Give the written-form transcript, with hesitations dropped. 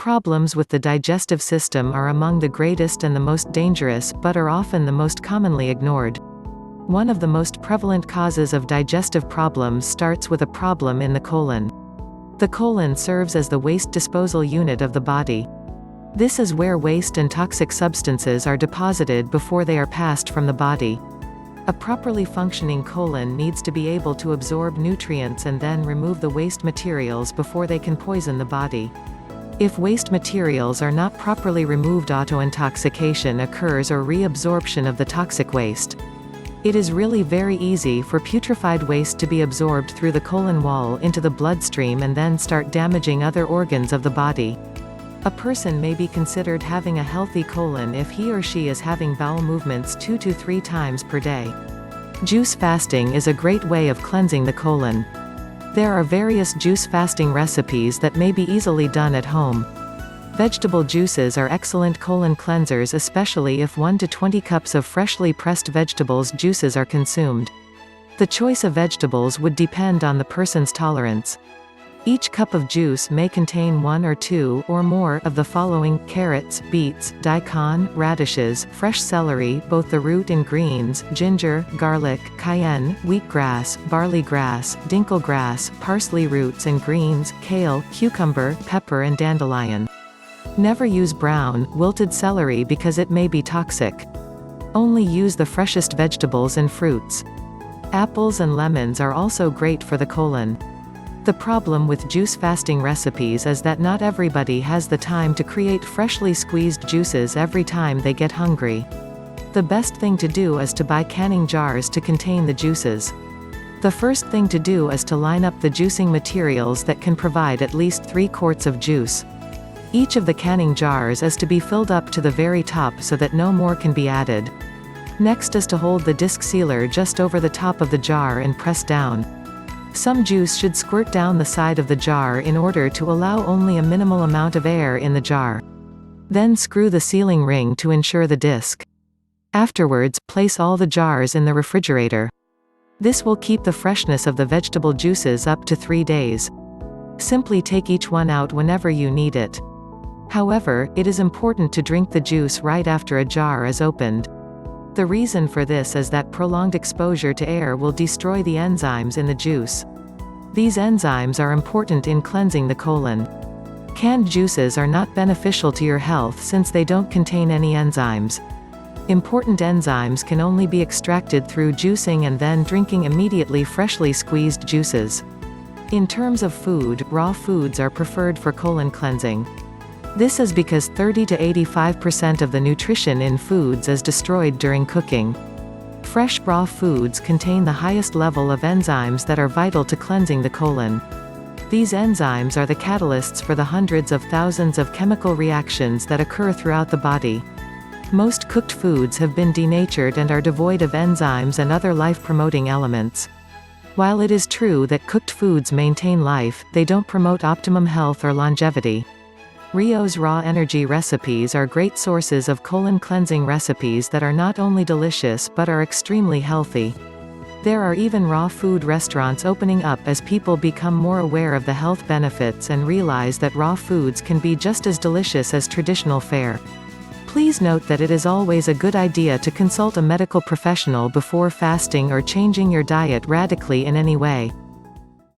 Problems with the digestive system are among the greatest and the most dangerous, but are often the most commonly ignored. One of the most prevalent causes of digestive problems starts with a problem in the colon. The colon serves as the waste disposal unit of the body. This is where waste and toxic substances are deposited before they are passed from the body. A properly functioning colon needs to be able to absorb nutrients and then remove the waste materials before they can poison the body. If waste materials are not properly removed, autointoxication occurs or reabsorption of the toxic waste. It is really very easy for putrefied waste to be absorbed through the colon wall into the bloodstream and then start damaging other organs of the body. A person may be considered having a healthy colon if he or she is having bowel movements 2 to 3 times per day. Juice fasting is a great way of cleansing the colon. There are various juice fasting recipes that may be easily done at home. Vegetable juices are excellent colon cleansers, especially if 1 to 20 cups of freshly pressed vegetables juices are consumed. The choice of vegetables would depend on the person's tolerance. Each cup of juice may contain 1 or 2 or more of the following: carrots, beets, daikon, radishes, fresh celery, both the root and greens, ginger, garlic, cayenne, wheatgrass, barley grass, dinkel grass, parsley roots and greens, kale, cucumber, pepper and dandelion. Never use brown, wilted celery because it may be toxic. Only use the freshest vegetables and fruits. Apples and lemons are also great for the colon. The problem with juice fasting recipes is that not everybody has the time to create freshly squeezed juices every time they get hungry. The best thing to do is to buy canning jars to contain the juices. The first thing to do is to line up the juicing materials that can provide at least 3 quarts of juice. Each of the canning jars is to be filled up to the very top so that no more can be added. Next is to hold the disc sealer just over the top of the jar and press down. Some juice should squirt down the side of the jar in order to allow only a minimal amount of air in the jar. Then screw the sealing ring to ensure the disc. Afterwards, place all the jars in the refrigerator. This will keep the freshness of the vegetable juices up to 3 days. Simply take each one out whenever you need it. However, it is important to drink the juice right after a jar is opened. The reason for this is that prolonged exposure to air will destroy the enzymes in the juice. These enzymes are important in cleansing the colon. Canned juices are not beneficial to your health since they don't contain any enzymes. Important enzymes can only be extracted through juicing and then drinking immediately freshly squeezed juices. In terms of food, raw foods are preferred for colon cleansing. This is because 30 to 85% of the nutrition in foods is destroyed during cooking. Fresh raw foods contain the highest level of enzymes that are vital to cleansing the colon. These enzymes are the catalysts for the hundreds of thousands of chemical reactions that occur throughout the body. Most cooked foods have been denatured and are devoid of enzymes and other life-promoting elements. While it is true that cooked foods maintain life, they don't promote optimum health or longevity. Rio's raw energy recipes are great sources of colon cleansing recipes that are not only delicious but are extremely healthy. There are even raw food restaurants opening up as people become more aware of the health benefits and realize that raw foods can be just as delicious as traditional fare. Please note that it is always a good idea to consult a medical professional before fasting or changing your diet radically in any way.